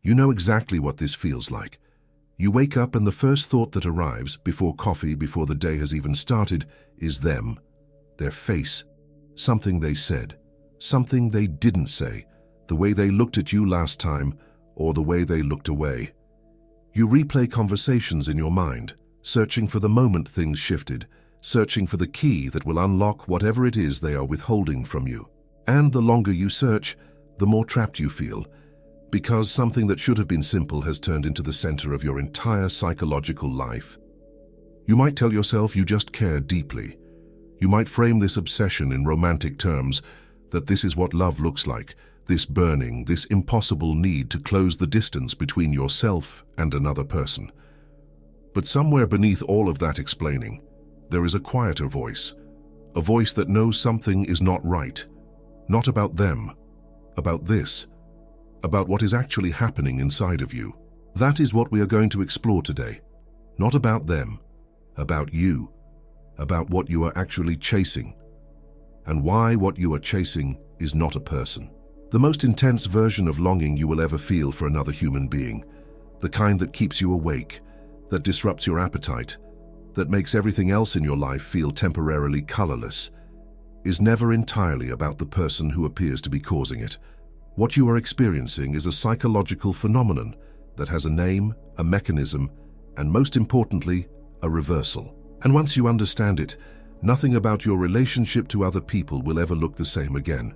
You know exactly what this feels like. You wake up and the first thought that arrives, before coffee, before the day has even started, is them. Their face. Something they said. Something they didn't say. The way they looked at you last time, or the way they looked away. You replay conversations in your mind, searching for the moment things shifted, searching for the key that will unlock whatever it is they are withholding from you. And the longer you search, the more trapped you feel, because something that should have been simple has turned into the center of your entire psychological life. You might tell yourself you just care deeply. You might frame this obsession in romantic terms, that this is what love looks like, this burning, this impossible need to close the distance between yourself and another person. But somewhere beneath all of that explaining, there is a quieter voice, a voice that knows something is not right, not about them, about this, about what is actually happening inside of you. That is what we are going to explore today. Not about them, about you, about what you are actually chasing, and why what you are chasing is not a person. The most intense version of longing you will ever feel for another human being, the kind that keeps you awake, that disrupts your appetite, that makes everything else in your life feel temporarily colorless, is never entirely about the person who appears to be causing it. What you are experiencing is a psychological phenomenon that has a name, a mechanism, and most importantly, a reversal. And once you understand it, nothing about your relationship to other people will ever look the same again.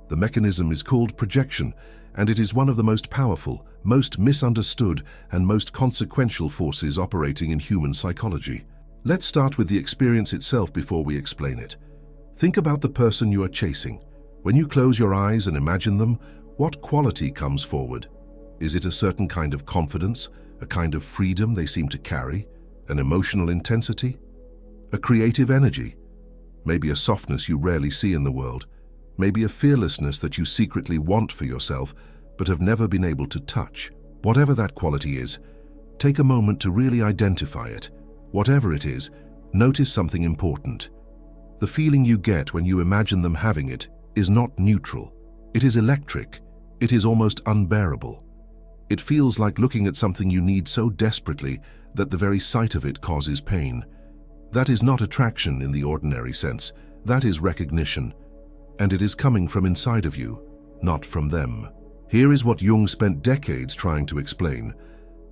The mechanism is called projection, and it is one of the most powerful, most misunderstood, and most consequential forces operating in human psychology. Let's start with the experience itself before we explain it. Think about the person you are chasing. When you close your eyes and imagine them, what quality comes forward? Is it a certain kind of confidence, a kind of freedom they seem to carry, an emotional intensity, a creative energy, maybe a softness you rarely see in the world, maybe a fearlessness that you secretly want for yourself but have never been able to touch? Whatever that quality is, take a moment to really identify it. Whatever it is, notice something important. The feeling you get when you imagine them having it is not neutral. It is electric. It is almost unbearable. It feels like looking at something you need so desperately that the very sight of it causes pain. That is not attraction in the ordinary sense. That is recognition. And it is coming from inside of you, not from them. Here is what Jung spent decades trying to explain.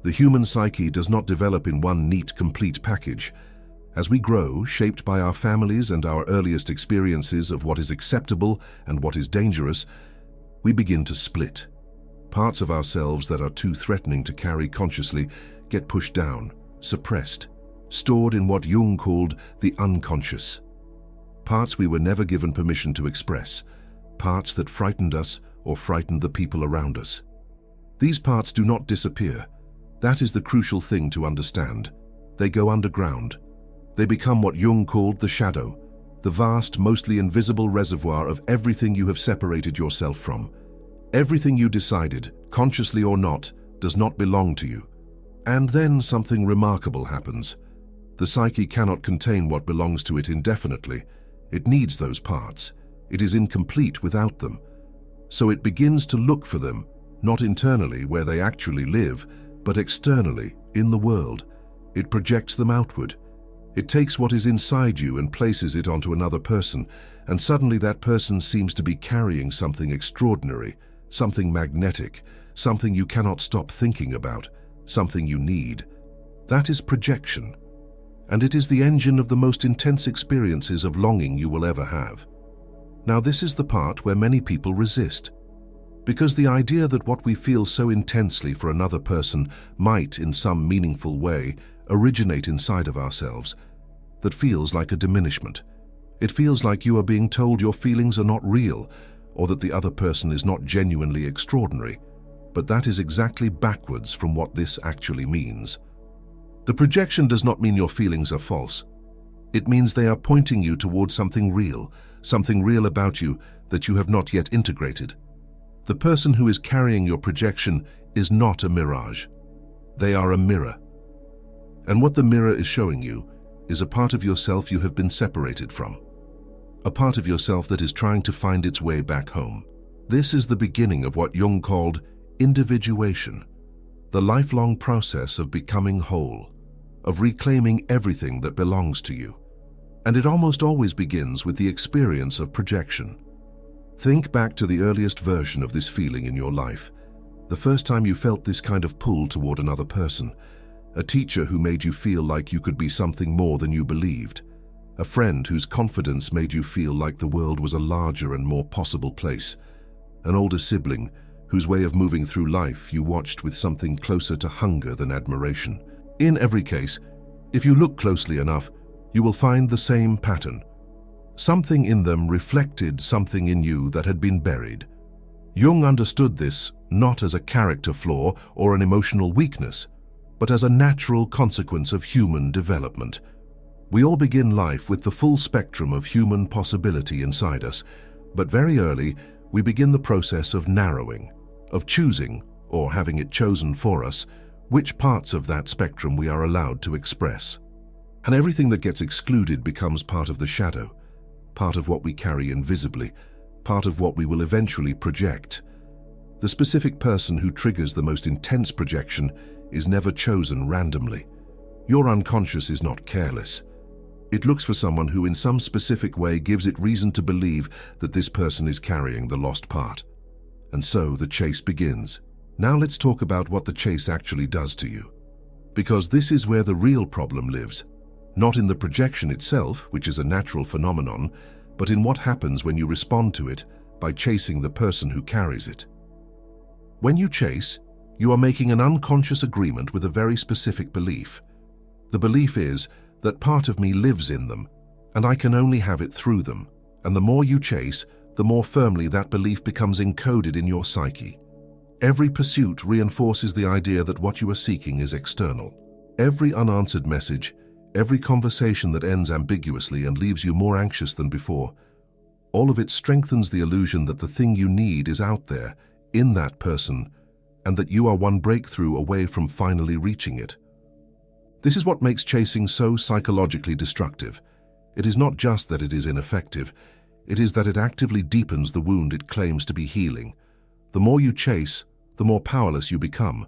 The human psyche does not develop in one neat, complete package. As we grow, shaped by our families and our earliest experiences of what is acceptable and what is dangerous, we begin to split. Parts of ourselves that are too threatening to carry consciously get pushed down, suppressed, stored in what Jung called the unconscious. Parts we were never given permission to express, parts that frightened us or frightened the people around us. These parts do not disappear. That is the crucial thing to understand. They go underground. They become what Jung called the shadow, the vast, mostly invisible reservoir of everything you have separated yourself from. Everything you decided, consciously or not, does not belong to you. And then something remarkable happens. The psyche cannot contain what belongs to it indefinitely. It needs those parts. It is incomplete without them. So it begins to look for them, not internally where they actually live, but externally, in the world. It projects them outward. It takes what is inside you and places it onto another person, and suddenly that person seems to be carrying something extraordinary, something magnetic, something you cannot stop thinking about, something you need. That is projection. And it is the engine of the most intense experiences of longing you will ever have. Now this is the part where many people resist. Because the idea that what we feel so intensely for another person might, in some meaningful way, originate inside of ourselves, that feels like a diminishment. It feels like you are being told your feelings are not real, or that the other person is not genuinely extraordinary. But that is exactly backwards from what this actually means. The projection does not mean your feelings are false. It means they are pointing you towards something real about you that you have not yet integrated. The person who is carrying your projection is not a mirage. They are a mirror. And what the mirror is showing you is a part of yourself you have been separated from. A part of yourself that is trying to find its way back home. This is the beginning of what Jung called individuation, the lifelong process of becoming whole, of reclaiming everything that belongs to you. And it almost always begins with the experience of projection. Think back to the earliest version of this feeling in your life, the first time you felt this kind of pull toward another person, a teacher who made you feel like you could be something more than you believed, a friend whose confidence made you feel like the world was a larger and more possible place, an older sibling whose way of moving through life you watched with something closer to hunger than admiration. In every case, if you look closely enough, you will find the same pattern. Something in them reflected something in you that had been buried. Jung understood this not as a character flaw or an emotional weakness, but as a natural consequence of human development. We all begin life with the full spectrum of human possibility inside us, but very early we begin the process of narrowing, of choosing, or having it chosen for us, which parts of that spectrum we are allowed to express. And everything that gets excluded becomes part of the shadow, part of what we carry invisibly, part of what we will eventually project. The specific person who triggers the most intense projection is never chosen randomly. Your unconscious is not careless. It looks for someone who in some specific way gives it reason to believe that this person is carrying the lost part. And so the chase begins. Now let's talk about what the chase actually does to you. Because this is where the real problem lives. Not in the projection itself, which is a natural phenomenon, but in what happens when you respond to it by chasing the person who carries it. When you chase, you are making an unconscious agreement with a very specific belief. The belief is that part of me lives in them, and I can only have it through them. And the more you chase, the more firmly that belief becomes encoded in your psyche. Every pursuit reinforces the idea that what you are seeking is external. Every unanswered message, every conversation that ends ambiguously and leaves you more anxious than before, all of it strengthens the illusion that the thing you need is out there, in that person, and that you are one breakthrough away from finally reaching it. This is what makes chasing so psychologically destructive. It is not just that it is ineffective, it is that it actively deepens the wound it claims to be healing. The more you chase, the more powerless you become,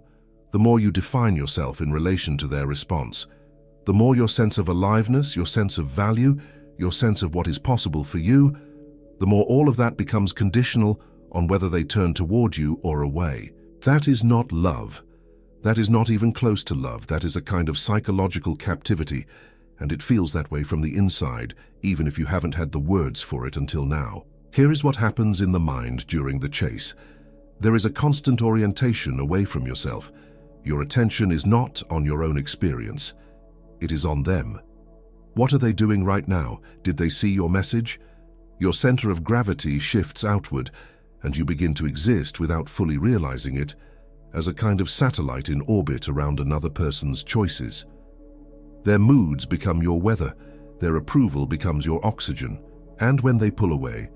the more you define yourself in relation to their response. The more your sense of aliveness, your sense of value, your sense of what is possible for you, the more all of that becomes conditional on whether they turn toward you or away. That is not love. That is not even close to love. That is a kind of psychological captivity, and it feels that way from the inside, even if you haven't had the words for it until now. Here is what happens in the mind during the chase. There is a constant orientation away from yourself. Your attention is not on your own experience. It is on them. What are they doing right now? Did they see your message? Your center of gravity shifts outward, and you begin to exist without fully realizing it, as a kind of satellite in orbit around another person's choices. Their moods become your weather, their approval becomes your oxygen, and when they pull away,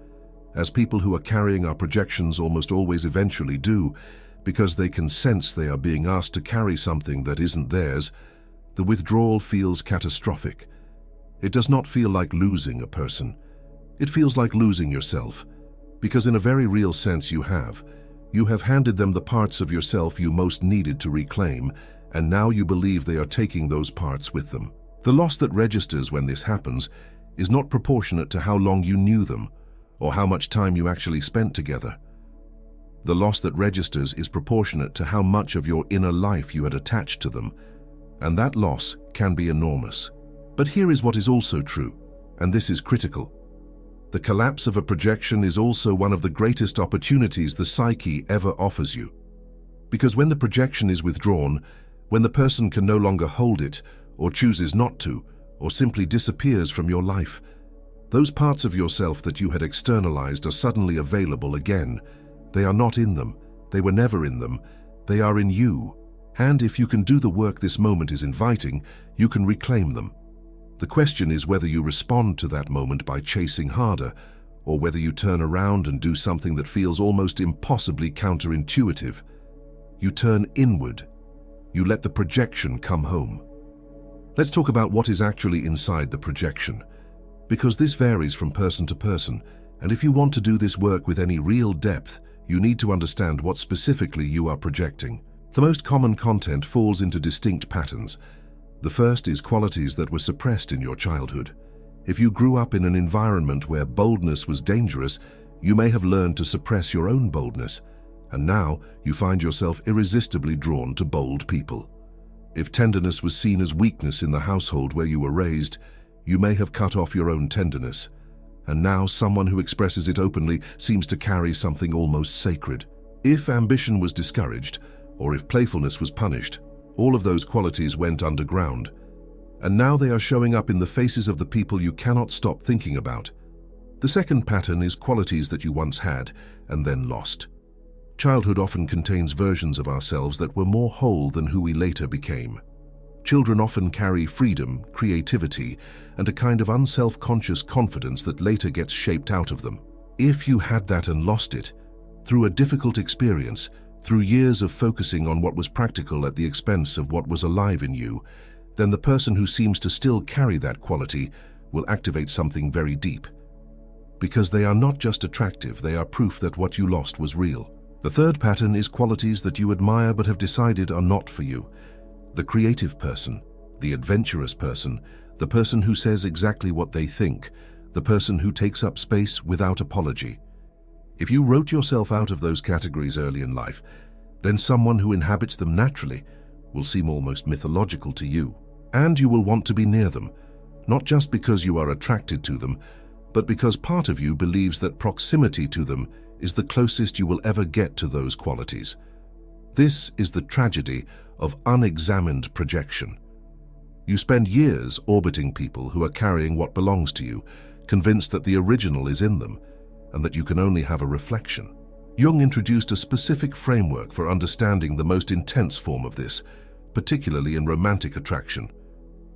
as people who are carrying our projections almost always eventually do, because they can sense they are being asked to carry something that isn't theirs, the withdrawal feels catastrophic. It does not feel like losing a person. It feels like losing yourself, because in a very real sense you have handed them the parts of yourself you most needed to reclaim, and now you believe they are taking those parts with them. The loss that registers when this happens is not proportionate to how long you knew them, or how much time you actually spent together. The loss that registers is proportionate to how much of your inner life you had attached to them, and that loss can be enormous. But here is what is also true, and this is critical. The collapse of a projection is also one of the greatest opportunities the psyche ever offers you. Because when the projection is withdrawn, when the person can no longer hold it, or chooses not to, or simply disappears from your life, those parts of yourself that you had externalized are suddenly available again. They are not in them. They were never in them. They are in you. And if you can do the work this moment is inviting, you can reclaim them. The question is whether you respond to that moment by chasing harder, or whether you turn around and do something that feels almost impossibly counterintuitive. You turn inward. You let the projection come home. Let's talk about what is actually inside the projection, because this varies from person to person, and if you want to do this work with any real depth, you need to understand what specifically you are projecting. The most common content falls into distinct patterns. The first is qualities that were suppressed in your childhood. If you grew up in an environment where boldness was dangerous, you may have learned to suppress your own boldness, and now you find yourself irresistibly drawn to bold people. If tenderness was seen as weakness in the household where you were raised, you may have cut off your own tenderness, and now someone who expresses it openly seems to carry something almost sacred. If ambition was discouraged, or if playfulness was punished, all of those qualities went underground, and now they are showing up in the faces of the people you cannot stop thinking about. The second pattern is qualities that you once had and then lost. Childhood often contains versions of ourselves that were more whole than who we later became. Children often carry freedom, creativity, and a kind of unself-conscious confidence that later gets shaped out of them. If you had that and lost it, through a difficult experience, through years of focusing on what was practical at the expense of what was alive in you, then the person who seems to still carry that quality will activate something very deep. Because they are not just attractive, they are proof that what you lost was real. The third pattern is qualities that you admire but have decided are not for you. The creative person, the adventurous person, the person who says exactly what they think, the person who takes up space without apology. If you wrote yourself out of those categories early in life, then someone who inhabits them naturally will seem almost mythological to you. And you will want to be near them, not just because you are attracted to them, but because part of you believes that proximity to them is the closest you will ever get to those qualities. This is the tragedy of unexamined projection. You spend years orbiting people who are carrying what belongs to you, convinced that the original is in them, and that you can only have a reflection. Jung introduced a specific framework for understanding the most intense form of this, particularly in romantic attraction.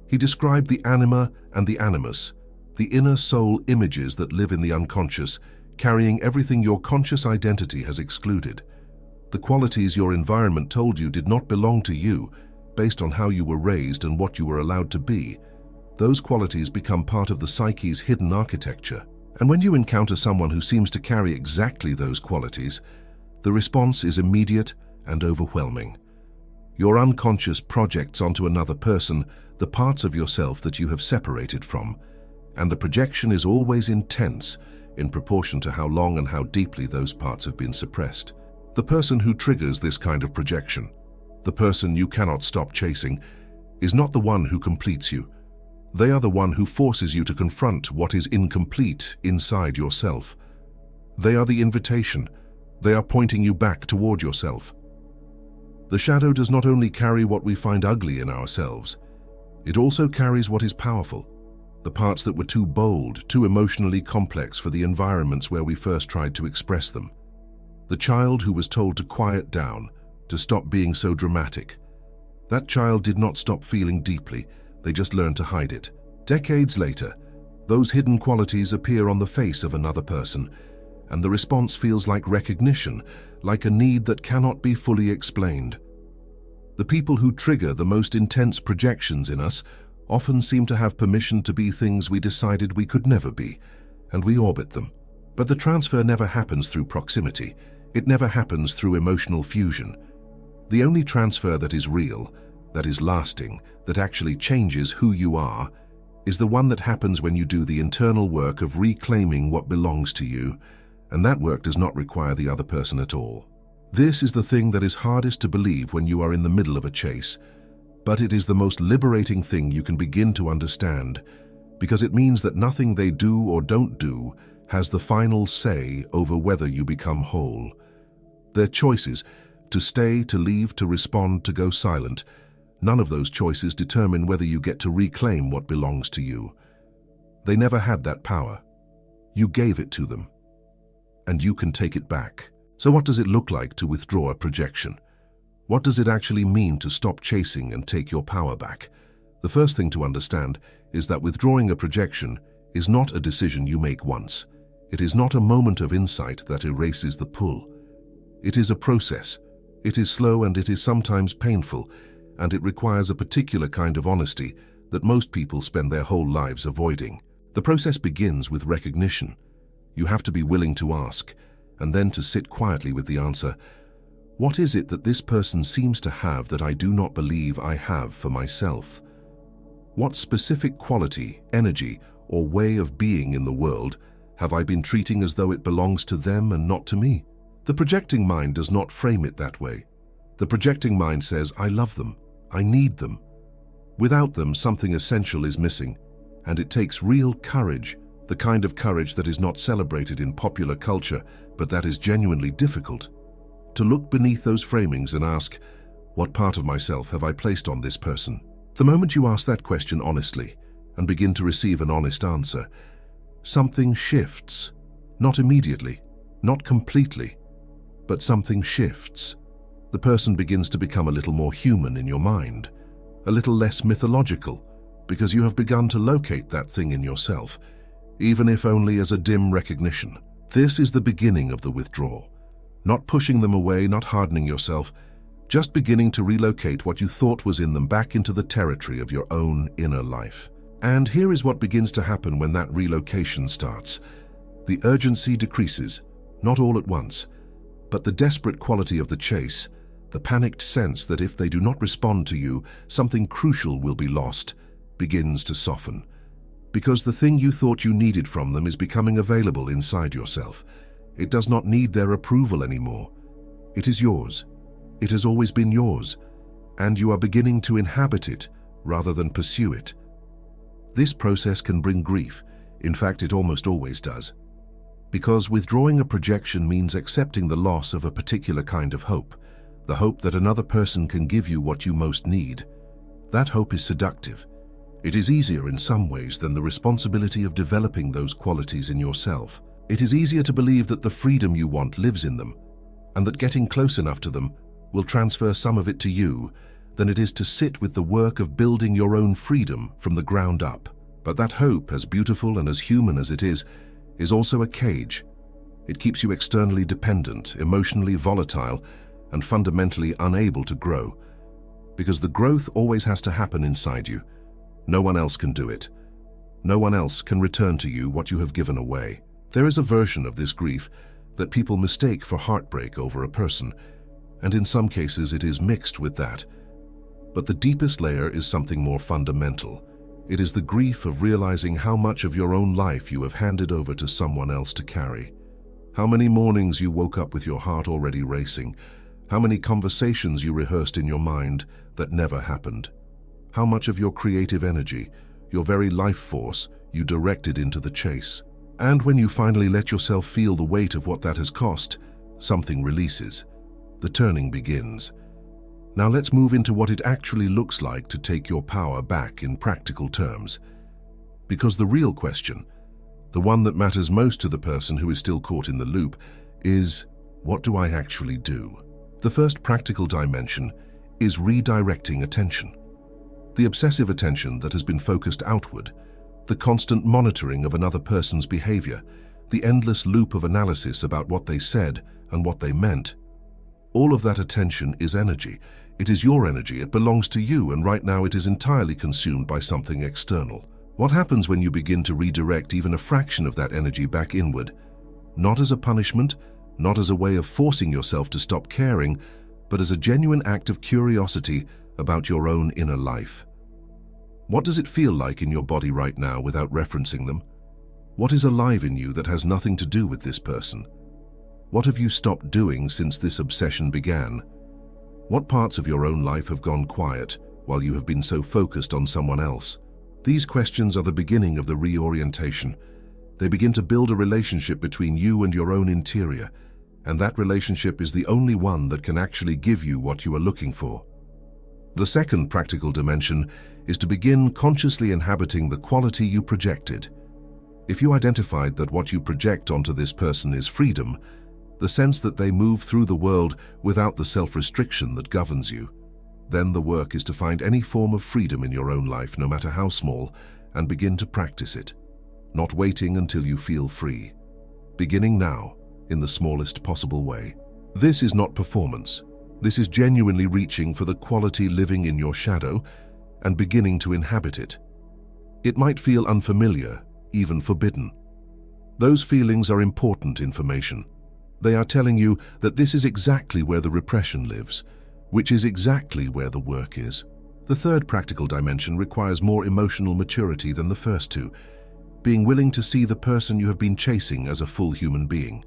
He described the anima and the animus, the inner soul images that live in the unconscious, carrying everything your conscious identity has excluded. The qualities your environment told you did not belong to you, based on how you were raised and what you were allowed to be. Those qualities become part of the psyche's hidden architecture. And when you encounter someone who seems to carry exactly those qualities, the response is immediate and overwhelming. Your unconscious projects onto another person the parts of yourself that you have separated from, and the projection is always intense in proportion to how long and how deeply those parts have been suppressed. The person who triggers this kind of projection, the person you cannot stop chasing, is not the one who completes you. They are the one who forces you to confront what is incomplete inside yourself. They are the invitation. They are pointing you back toward yourself. The shadow does not only carry what we find ugly in ourselves, it also carries what is powerful, the parts that were too bold, too emotionally complex for the environments where we first tried to express them. The child who was told to quiet down, to stop being so dramatic. That child did not stop feeling deeply, they just learned to hide it. Decades later, those hidden qualities appear on the face of another person, and the response feels like recognition, like a need that cannot be fully explained. The people who trigger the most intense projections in us often seem to have permission to be things we decided we could never be, and we orbit them. But the transfer never happens through proximity. It never happens through emotional fusion. The only transfer that is real, that is lasting, that actually changes who you are, is the one that happens when you do the internal work of reclaiming what belongs to you, and that work does not require the other person at all. This is the thing that is hardest to believe when you are in the middle of a chase, but it is the most liberating thing you can begin to understand, because it means that nothing they do or don't do has the final say over whether you become whole. Their choices, to stay, to leave, to respond, to go silent, none of those choices determine whether you get to reclaim what belongs to you. They never had that power. You gave it to them, and you can take it back. So what does it look like to withdraw a projection? What does it actually mean to stop chasing and take your power back? The first thing to understand is that withdrawing a projection is not a decision you make once. It is not a moment of insight that erases the pull. It is a process. It is slow and it is sometimes painful, and it requires a particular kind of honesty that most people spend their whole lives avoiding. The process begins with recognition. You have to be willing to ask, and then to sit quietly with the answer, What is it that this person seems to have that I do not believe I have for myself? What specific quality, energy, or way of being in the world have I been treating as though it belongs to them and not to me? The projecting mind does not frame it that way. The projecting mind says, I love them, I need them. Without them, something essential is missing, and it takes real courage, the kind of courage that is not celebrated in popular culture, but that is genuinely difficult, to look beneath those framings and ask, what part of myself have I placed on this person? The moment you ask that question honestly and begin to receive an honest answer, something shifts. Not immediately, not completely, but something shifts. The person begins to become a little more human in your mind, a little less mythological, because you have begun to locate that thing in yourself, even if only as a dim recognition. This is the beginning of the withdrawal. Not pushing them away, not hardening yourself, just beginning to relocate what you thought was in them back into the territory of your own inner life. And here is what begins to happen when that relocation starts. The urgency decreases, not all at once, but the desperate quality of the chase, the panicked sense that if they do not respond to you, something crucial will be lost, begins to soften. Because the thing you thought you needed from them is becoming available inside yourself. It does not need their approval anymore. It is yours. It has always been yours, and you are beginning to inhabit it rather than pursue it. This process can bring grief. In fact, it almost always does. Because withdrawing a projection means accepting the loss of a particular kind of hope, the hope that another person can give you what you most need. That hope is seductive. It is easier in some ways than the responsibility of developing those qualities in yourself. It is easier to believe that the freedom you want lives in them, and that getting close enough to them will transfer some of it to you, than it is to sit with the work of building your own freedom from the ground up. But that hope, as beautiful and as human as it is also a cage. It keeps you externally dependent, emotionally volatile, and fundamentally unable to grow. Because the growth always has to happen inside you. No one else can do it. No one else can return to you what you have given away. There is a version of this grief that people mistake for heartbreak over a person, and in some cases it is mixed with that. But the deepest layer is something more fundamental. It is the grief of realizing how much of your own life you have handed over to someone else to carry. How many mornings you woke up with your heart already racing. How many conversations you rehearsed in your mind that never happened. How much of your creative energy, your very life force, you directed into the chase. And when you finally let yourself feel the weight of what that has cost, something releases. The turning begins. Now let's move into what it actually looks like to take your power back in practical terms. Because the real question, the one that matters most to the person who is still caught in the loop, is, what do I actually do? The first practical dimension is redirecting attention. The obsessive attention that has been focused outward, the constant monitoring of another person's behavior, the endless loop of analysis about what they said and what they meant. All of that attention is energy. It is your energy, it belongs to you, and right now it is entirely consumed by something external. What happens when you begin to redirect even a fraction of that energy back inward? Not as a punishment, not as a way of forcing yourself to stop caring, but as a genuine act of curiosity about your own inner life. What does it feel like in your body right now without referencing them? What is alive in you that has nothing to do with this person? What have you stopped doing since this obsession began? What parts of your own life have gone quiet while you have been so focused on someone else? These questions are the beginning of the reorientation. They begin to build a relationship between you and your own interior, and that relationship is the only one that can actually give you what you are looking for. The second practical dimension is to begin consciously inhabiting the quality you projected. If you identified that what you project onto this person is freedom, the sense that they move through the world without the self-restriction that governs you, then the work is to find any form of freedom in your own life, no matter how small, and begin to practice it, not waiting until you feel free. Beginning now, in the smallest possible way. This is not performance. This is genuinely reaching for the quality living in your shadow and beginning to inhabit it. It might feel unfamiliar, even forbidden. Those feelings are important information. They are telling you that this is exactly where the repression lives, which is exactly where the work is. The third practical dimension requires more emotional maturity than the first two, being willing to see the person you have been chasing as a full human being,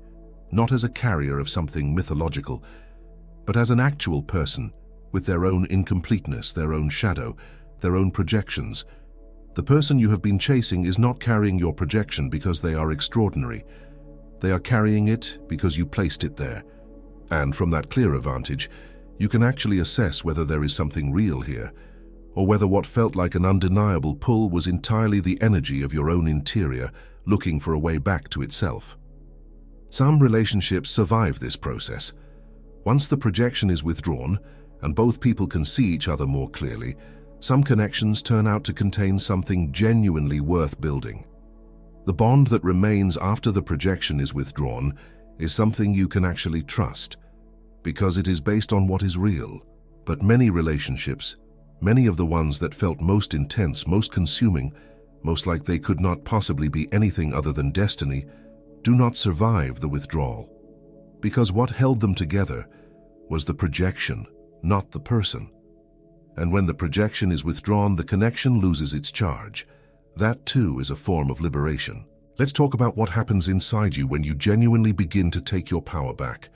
not as a carrier of something mythological, but as an actual person with their own incompleteness, their own shadow, their own projections. The person you have been chasing is not carrying your projection because they are extraordinary. They are carrying it because you placed it there. And from that clearer vantage, you can actually assess whether there is something real here, or whether what felt like an undeniable pull was entirely the energy of your own interior looking for a way back to itself. Some relationships survive this process. Once the projection is withdrawn, and both people can see each other more clearly, some connections turn out to contain something genuinely worth building. The bond that remains after the projection is withdrawn is something you can actually trust, because it is based on what is real. But many relationships, many of the ones that felt most intense, most consuming, most like they could not possibly be anything other than destiny, do not survive the withdrawal. Because what held them together was the projection, not the person. And when the projection is withdrawn, the connection loses its charge. That too is a form of liberation. Let's talk about what happens inside you when you genuinely begin to take your power back.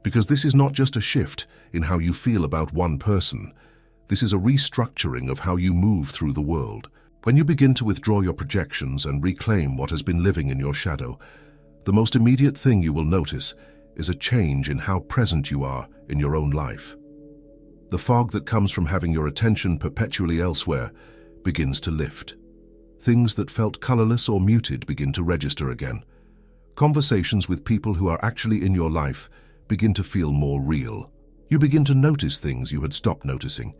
Because this is not just a shift in how you feel about one person. This is a restructuring of how you move through the world. When you begin to withdraw your projections and reclaim what has been living in your shadow, the most immediate thing you will notice is a change in how present you are in your own life. The fog that comes from having your attention perpetually elsewhere begins to lift. Things that felt colorless or muted begin to register again. Conversations with people who are actually in your life begin to feel more real. You begin to notice things you had stopped noticing.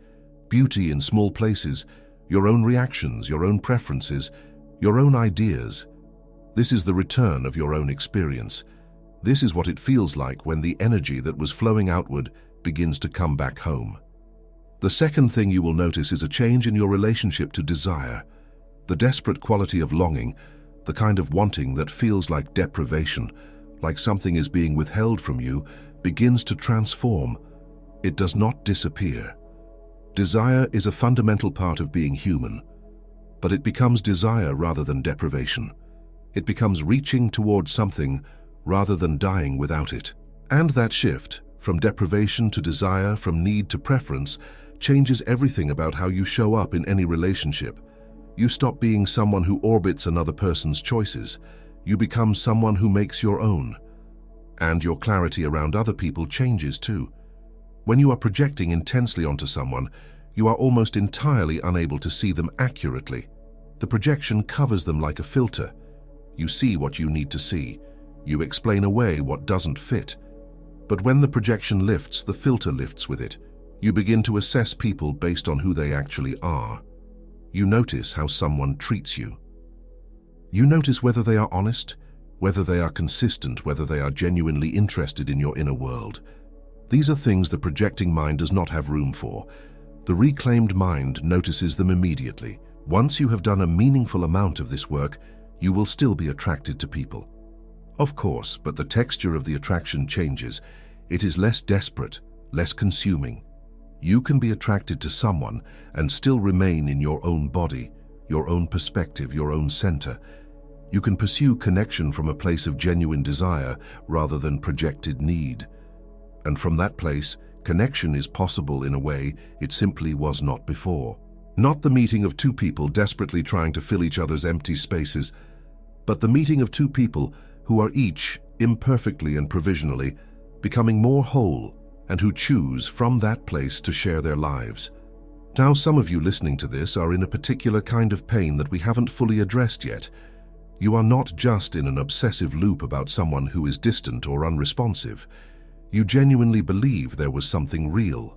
Beauty in small places, your own reactions, your own preferences, your own ideas. This is the return of your own experience. This is what it feels like when the energy that was flowing outward begins to come back home. The second thing you will notice is a change in your relationship to desire. The desperate quality of longing, the kind of wanting that feels like deprivation, like something is being withheld from you, begins to transform. It does not disappear. Desire is a fundamental part of being human, but it becomes desire rather than deprivation. It becomes reaching towards something rather than dying without it. And that shift, from deprivation to desire, from need to preference, changes everything about how you show up in any relationship. You stop being someone who orbits another person's choices. You become someone who makes your own. And your clarity around other people changes too. When you are projecting intensely onto someone, you are almost entirely unable to see them accurately. The projection covers them like a filter. You see what you need to see. You explain away what doesn't fit. But when the projection lifts, the filter lifts with it. You begin to assess people based on who they actually are. You notice how someone treats you. You notice whether they are honest, whether they are consistent, whether they are genuinely interested in your inner world. These are things the projecting mind does not have room for. The reclaimed mind notices them immediately. Once you have done a meaningful amount of this work, you will still be attracted to people. Of course, but the texture of the attraction changes. It is less desperate, less consuming. You can be attracted to someone and still remain in your own body, your own perspective, your own center. You can pursue connection from a place of genuine desire rather than projected need. And from that place, connection is possible in a way it simply was not before. Not the meeting of two people desperately trying to fill each other's empty spaces, but the meeting of two people who are each, imperfectly and provisionally, becoming more whole and who choose from that place to share their lives. Now, some of you listening to this are in a particular kind of pain that we haven't fully addressed yet. You are not just in an obsessive loop about someone who is distant or unresponsive. You genuinely believe there was something real,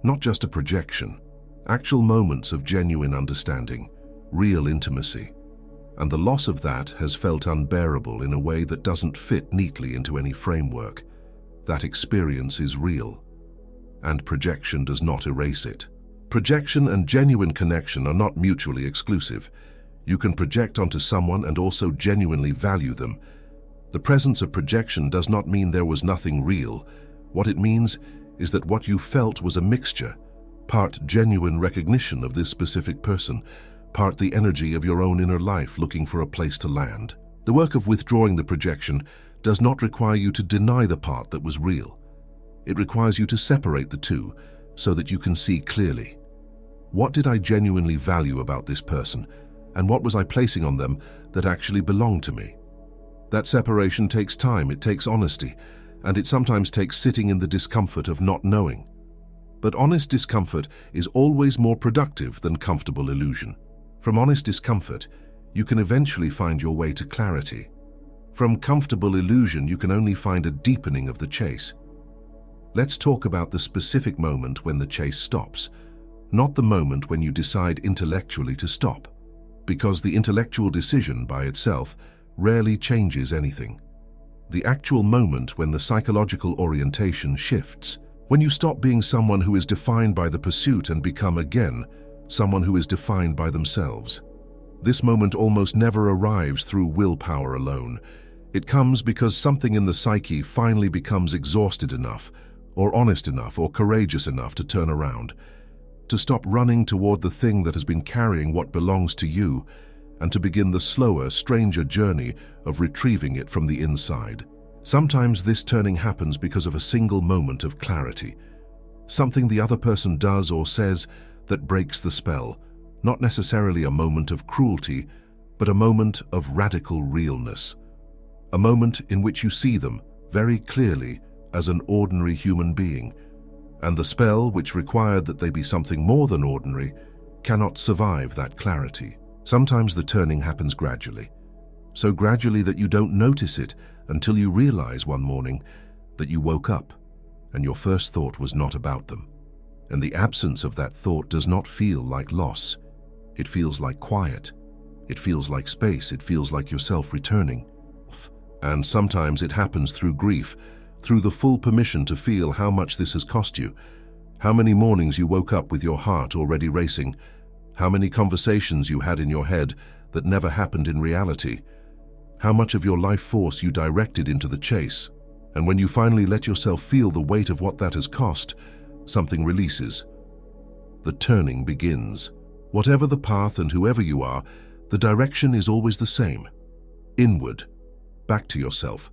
not just a projection, actual moments of genuine understanding, real intimacy. And the loss of that has felt unbearable in a way that doesn't fit neatly into any framework. That experience is real, and projection does not erase it. Projection and genuine connection are not mutually exclusive. You can project onto someone and also genuinely value them. The presence of projection does not mean there was nothing real. What it means is that what you felt was a mixture, part genuine recognition of this specific person, part the energy of your own inner life looking for a place to land. The work of withdrawing the projection does not require you to deny the part that was real. It requires you to separate the two so that you can see clearly. What did I genuinely value about this person, and what was I placing on them that actually belonged to me? That separation takes time, it takes honesty, and it sometimes takes sitting in the discomfort of not knowing. But honest discomfort is always more productive than comfortable illusion. From honest discomfort, you can eventually find your way to clarity. From comfortable illusion, you can only find a deepening of the chase. Let's talk about the specific moment when the chase stops, not the moment when you decide intellectually to stop, because the intellectual decision by itself rarely changes anything. The actual moment when the psychological orientation shifts, when you stop being someone who is defined by the pursuit and become again someone who is defined by themselves. This moment almost never arrives through willpower alone. It comes because something in the psyche finally becomes exhausted enough, or honest enough, or courageous enough to turn around, to stop running toward the thing that has been carrying what belongs to you, and to begin the slower, stranger journey of retrieving it from the inside. Sometimes this turning happens because of a single moment of clarity, something the other person does or says that breaks the spell, not necessarily a moment of cruelty, but a moment of radical realness. A moment in which you see them very clearly as an ordinary human being, and the spell, which required that they be something more than ordinary, cannot survive that clarity. Sometimes the turning happens gradually, so gradually that you don't notice it until you realize one morning that you woke up and your first thought was not about them. And the absence of that thought does not feel like loss. It feels like quiet. It feels like space. It feels like yourself returning. And sometimes it happens through grief, through the full permission to feel how much this has cost you, how many mornings you woke up with your heart already racing, how many conversations you had in your head that never happened in reality, how much of your life force you directed into the chase. And when you finally let yourself feel the weight of what that has cost, something releases. The turning begins. Whatever the path and whoever you are, the direction is always the same. Inward, back to yourself,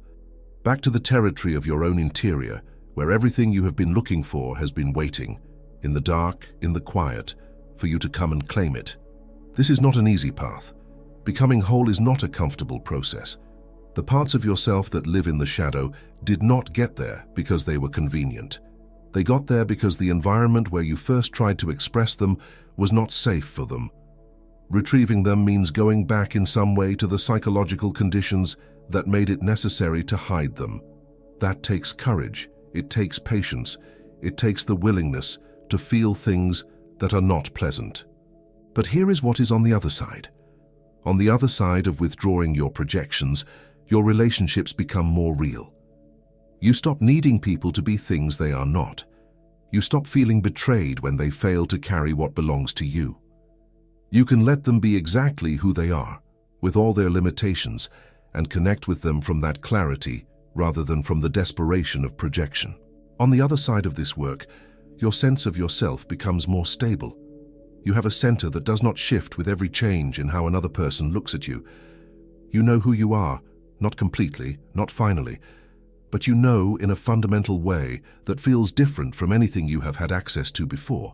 back to the territory of your own interior, where everything you have been looking for has been waiting, in the dark, in the quiet, for you to come and claim it. This is not an easy path. Becoming whole is not a comfortable process. The parts of yourself that live in the shadow did not get there because they were convenient. They got there because the environment where you first tried to express them was not safe for them. Retrieving them means going back in some way to the psychological conditions that made it necessary to hide them. That takes courage, it takes patience, it takes the willingness to feel things that are not pleasant. But here is what is on the other side. On the other side of withdrawing your projections, your relationships become more real. You stop needing people to be things they are not. You stop feeling betrayed when they fail to carry what belongs to you. You can let them be exactly who they are, with all their limitations, and connect with them from that clarity rather than from the desperation of projection. On the other side of this work, your sense of yourself becomes more stable. You have a center that does not shift with every change in how another person looks at you. You know who you are, not completely, not finally, but you know in a fundamental way that feels different from anything you have had access to before,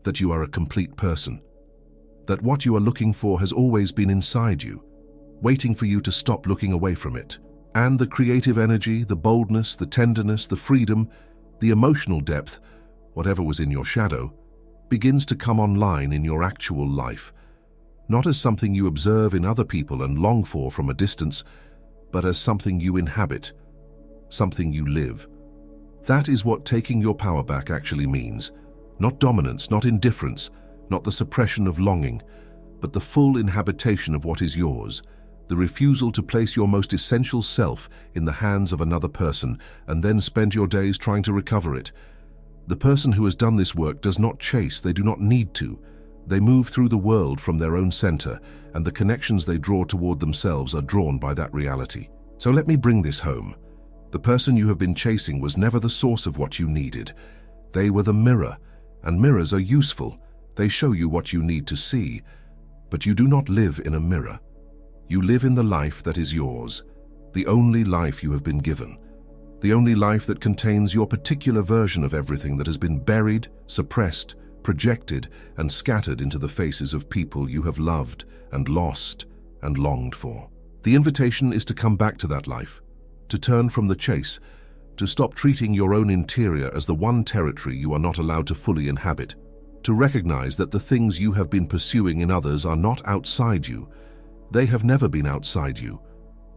that you are a complete person, that what you are looking for has always been inside you, waiting for you to stop looking away from it. And the creative energy, the boldness, the tenderness, the freedom, the emotional depth, whatever was in your shadow, begins to come online in your actual life, not as something you observe in other people and long for from a distance, but as something you inhabit, something you live. That is what taking your power back actually means. Not dominance, not indifference, not the suppression of longing, but the full inhabitation of what is yours, the refusal to place your most essential self in the hands of another person and then spend your days trying to recover it. The person who has done this work does not chase, they do not need to. They move through the world from their own center, and the connections they draw toward themselves are drawn by that reality. So let me bring this home. The person you have been chasing was never the source of what you needed. They were the mirror, and mirrors are useful. They show you what you need to see. But you do not live in a mirror. You live in the life that is yours, the only life you have been given, the only life that contains your particular version of everything that has been buried, suppressed, projected, and scattered into the faces of people you have loved and lost and longed for. The invitation is to come back to that life, to turn from the chase, to stop treating your own interior as the one territory you are not allowed to fully inhabit, to recognize that the things you have been pursuing in others are not outside you. They have never been outside you.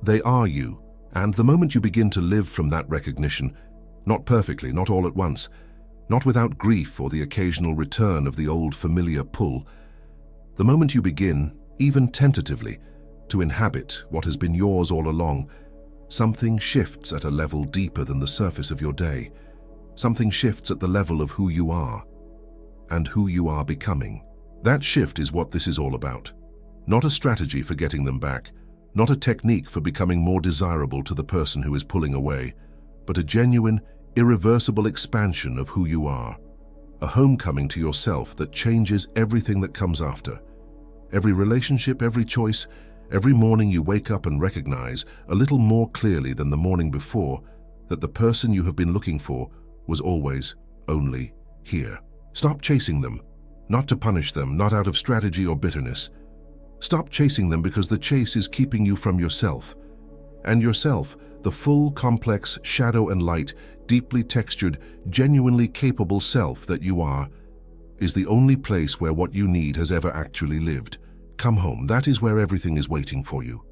They are you. And the moment you begin to live from that recognition, not perfectly, not all at once, not without grief or the occasional return of the old familiar pull, the moment you begin, even tentatively, to inhabit what has been yours all along, something shifts at a level deeper than the surface of your day. Something shifts at the level of who you are and who you are becoming. That shift is what this is all about. Not a strategy for getting them back, not a technique for becoming more desirable to the person who is pulling away, but a genuine, irreversible expansion of who you are. A homecoming to yourself that changes everything that comes after. Every relationship, every choice, every morning you wake up and recognize, a little more clearly than the morning before, that the person you have been looking for was always only here. Stop chasing them, not to punish them, not out of strategy or bitterness. Stop chasing them because the chase is keeping you from yourself. And yourself, the full, complex, shadow and light, deeply textured, genuinely capable self that you are, is the only place where what you need has ever actually lived. Come home, that is where everything is waiting for you.